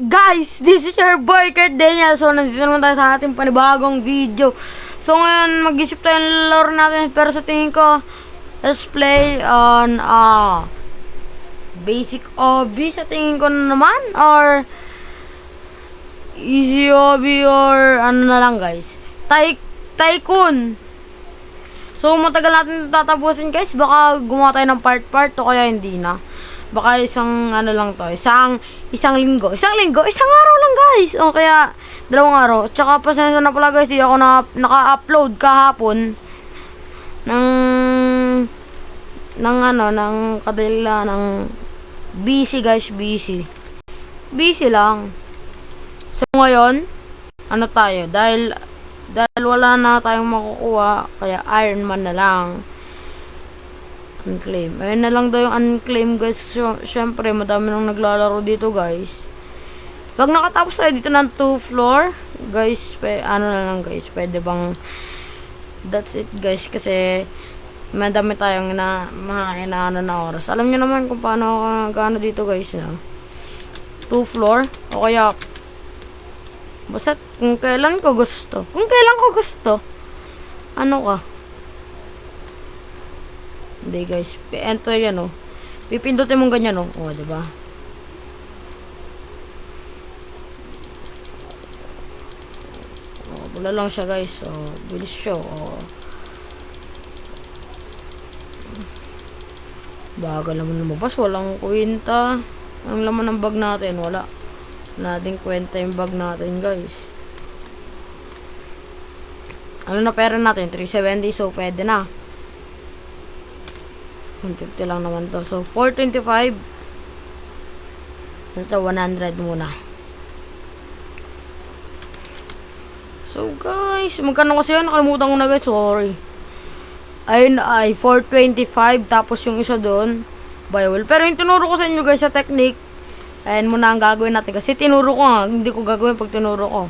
Guys, this is your boy Kurt Daniel. So, nandito naman tayo sa ating panibagong video. So, ngayon, mag-isip tayo ng laro natin. Pero sa tingin ko, let's play on basic obby sa tingin ko naman. Or easy obby or ano na lang guys. Tycoon. So, matagal natin tatapusin guys. Baka gumawa tayo ng part-part o kaya hindi na. Baka isang ano lang to, isang linggo, isang araw lang guys. O kaya 2 araw. Tsaka pasensya na pala guys, di ako naka-upload kahapon ng kadila ng busy guys, busy lang. So ngayon, ano tayo, dahil wala na tayong makukuha, kaya Iron Man na lang. Unclaim. Ayun na lang daw yung unclaim guys. Syempre, madami nang naglalaro dito guys. Pag nakatapos tayo dito ng 2 floor, guys, ano na lang guys, pwede bang that's it guys, kasi madami tayong mga inaano na oras. Alam niyo naman kung paano ako nagano dito guys na 2 floor, o kaya basta kung kailan ko gusto. Ano ka? Hindi guys, ento yan o. Pipindutin mong ganyan o. O, diba? O, wala lang siya guys. O, bilis siya o. Bagal naman lumabas. Walang kwenta. Ang laman ng bag natin, wala. Nating kwenta yung bag natin guys. Ano na pera natin? 370, so pwede na. 150 lang naman to. So, 425. Ito, 100 muna. So, guys, magkano kasi yan? Nakalimutan ko na, guys. Sorry. Ayun ay 425. Tapos yung isa doon, bywell. Pero yung tinuro ko sa inyo, guys, sa technique, ayan muna ang gagawin natin. Kasi tinuro ko nga. Hindi ko gagawin pag tinuro ko.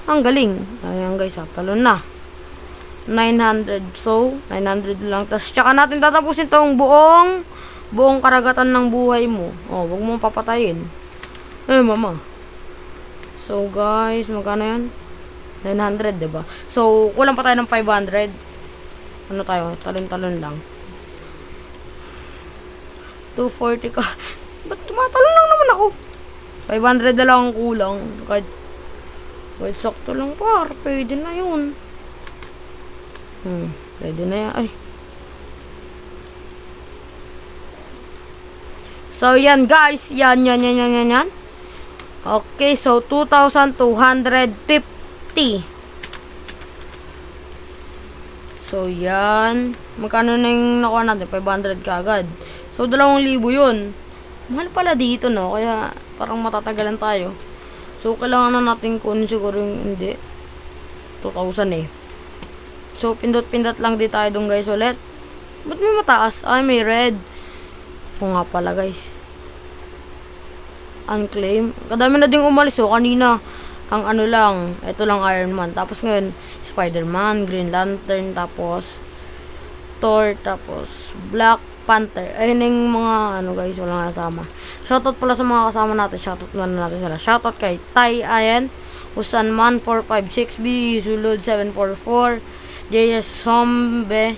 Ang galing. Ayan, guys, talon na. 900. So, 900 lang. Tapos, tsaka natin tatapusin tong buong karagatan ng buhay mo. Oh, wag mo papatayin. Mama. So, guys, magkano yan? 900, diba? So, kulang pa tayo ng 500. Ano tayo? Talon-talon lang. 240 ka. Ba't tumatalon lang naman ako? 500 na lang ang kulang. Kahit sakto lang par. Pwede na yun. Pwede na yan. Ay. So, yan guys. Yan. Okay, so 2,250. So, yan. Magkano na yung nakuha natin? 500 kagad. So, 2,000 yun. Mahal pala dito, no? Kaya, parang matatagalan tayo. So, kailangan na natin kunin siguro yung hindi. 2,000 eh. So, pindot-pindot lang di tayo dun guys ulit. Ba't may mataas? Ay, may red. O nga pala guys. Unclaim. Kadami na ding umalis. So, kanina, ang ano lang, ito lang Iron Man. Tapos ngayon, Spider-Man, Green Lantern, tapos Thor, tapos Black Panther. Ayun yung mga ano guys, walang kasama. Shoutout pala sa mga kasama natin. Shoutout na natin sila. Shoutout kay Tai Ayan, Usanman 456B, Zulud 744, JS Hombe,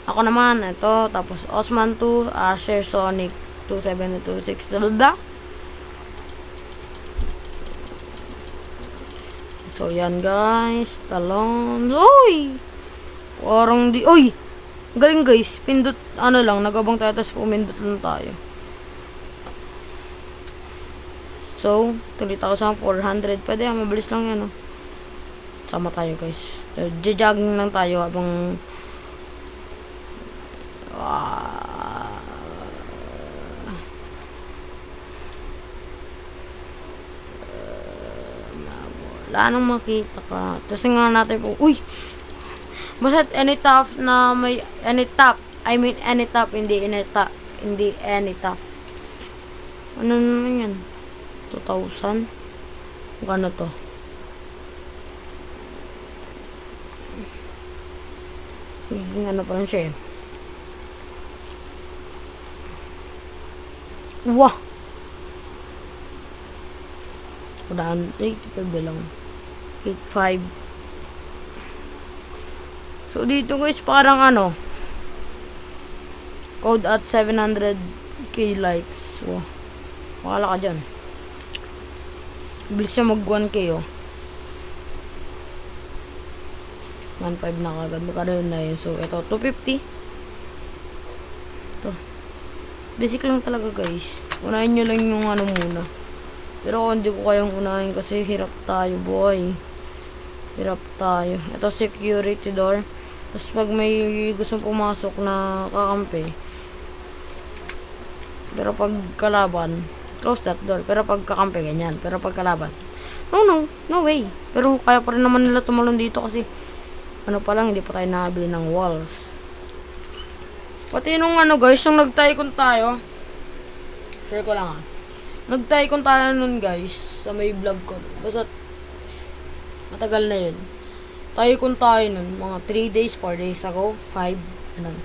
ako naman, ito, tapos Osman 2, Asher Sonic 2726, diba? So, yan guys, talon. Uy! Parang di, uy! Galing guys, pindot, ano lang, nagabang tayo, tapos pumindot lang tayo. So, 3,400, pwede, mabilis lang yan, oh. Sama tayo guys. Jogging lang tayo habang wala nang makita ka. Tapos nga natin po, uy! Basta any top na may any top. I mean any top, hindi any top. Ano naman yan? 2,000? Gano to? Ano pa lang siya eh. Wah! 185 lang. 85. So, dito guys, parang ano, code at 700k likes. Wow. Makala ka dyan. Bilis siya mag 1k, oh. 1.5 na kagad. Magkano yun na yun. So, ito, 250. Ito. Basic lang talaga, guys. Unahin nyo lang yung ano muna. Pero kung hindi ko kayang unahin kasi hirap tayo, boy. Hirap tayo. Ito, security door. Tapos pag may gustong pumasok na kakampi. Pero pag kalaban, close that door. Pero pag kakampi, ganyan. Pero pag kalaban, no way. Pero kaya pa rin naman nila tumalon dito kasi ano pa lang, hindi pa tayo nakabili ng walls. Pati nung ano guys, nung nag-tycoon tayo, share ko lang nag-tycoon tayo nun guys, sa may vlog ko. Basta, matagal na yun. Tycoon tayo nun, mga 3 days, 4 days ago, 5, ganun.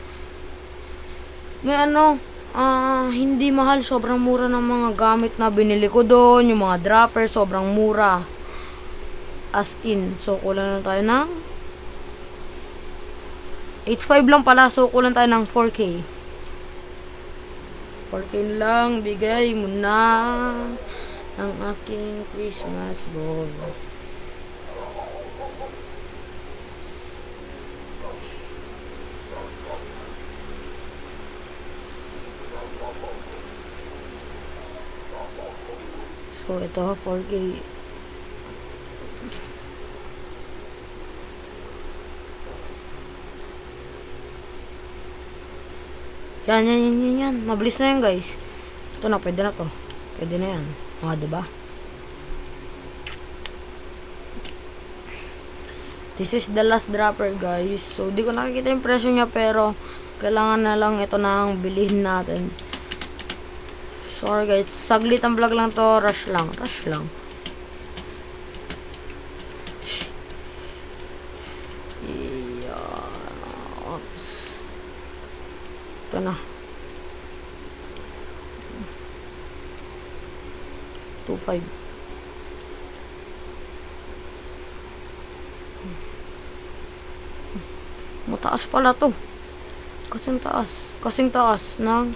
May ano, hindi mahal, sobrang mura ng mga gamit na binili ko doon, yung mga dropper, sobrang mura. As in, so kulang na tayo ng 8.5 lang pala, so kulang tayo ng 4K. 4K lang, bigay mo na ang aking Christmas bonus. So, ito 4K. Yan. Mabilis na yan, guys. Ito na, pwede na to. Pwede na yan. Diba? This is the last dropper, guys. So, di ko nakikita yung presyo niya, pero kailangan na lang ito na ang bilhin natin. Sorry, guys. Saglit ang vlog lang to. Rush lang. Ito na. 2.5. Mataas pala to. Kasing taas ng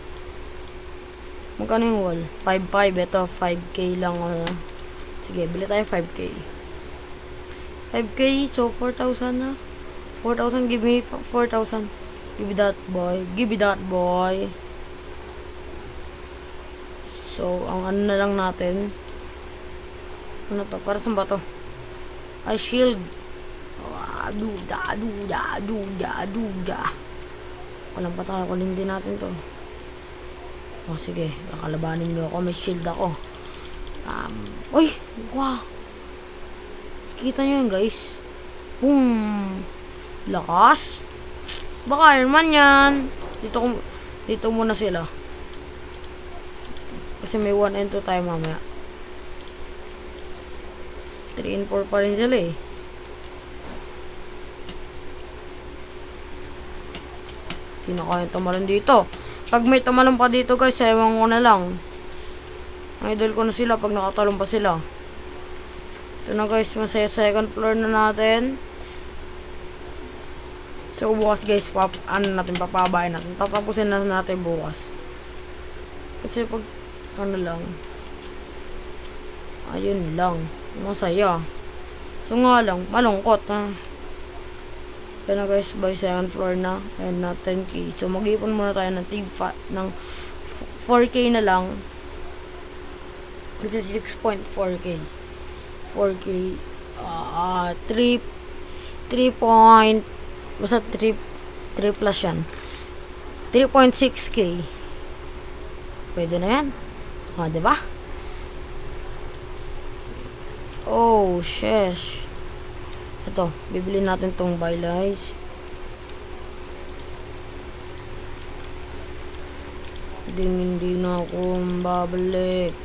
magkano yung wall? 5.5. Ito 5K lang. Sige, bili tayo 5K. 5K, so 4,000 na. 4,000, give me 4,000. Give me that boy. So, ang ano na lang natin. Ano to? Para saan ba to? Ay, shield. Duda. Walang pa tayo. Kunin din natin to. O, sige. Kakalabanin nyo ako. May shield ako. Uy! Wow! Kita nyo yun, guys. Boom! Lakas! Baka Iron Man yan. Dito muna sila. Kasi may 1 and 2 tayo mamaya. 3 and 4 pa rin sila eh. Hindi na kaya tumalon dito. Pag may tumalon pa dito guys, ewan ko na lang. Ang idol ko na sila pag nakatalon pa sila. Ito na guys, masaya second floor na natin. So bukas guys, papabayin natin. Tatapusin na natin bukas. Kasi pag ano lang, ayun lang, masaya. So nga lang, malungkot ha. Kaya na guys, by second floor na. Ayun na, 10K. So mag-ipon muna tayo ng 4K na lang. This is 6.4K. 4K. 3 basta 3 plus yan. 3.6K. Pwede na yan. Diba? Oh, sheesh. Ito, bibili natin tong bylays. Hindi na ako babalik.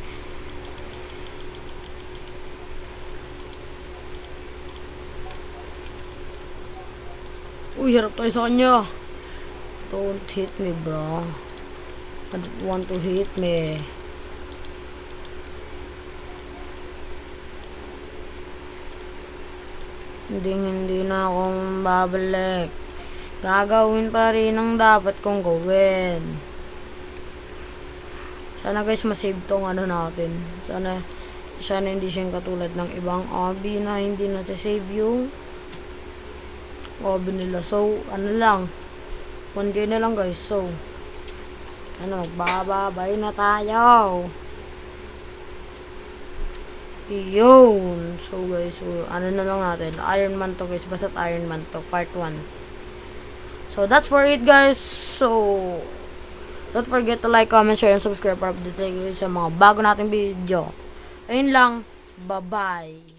Uy, harap tayo sa kanya. Don't hit me, bro. I don't want to hit me. Hindi na akong babalik. Gagawin pa rin ang dapat kong gawin. Sana guys masave tong ano natin. Sana hindi siyang katulad ng ibang hobby na hindi na save yung hobby nila. So, ano lang. 1K na lang guys. So, bababay na tayo. Yun. So guys, ano na lang natin. Iron Man to guys. Basta Iron Man to. Part 1. So that's for it guys. So, don't forget to like, comment, share, and subscribe para update kayo sa mga bago nating video. Ayun lang. Bye-bye.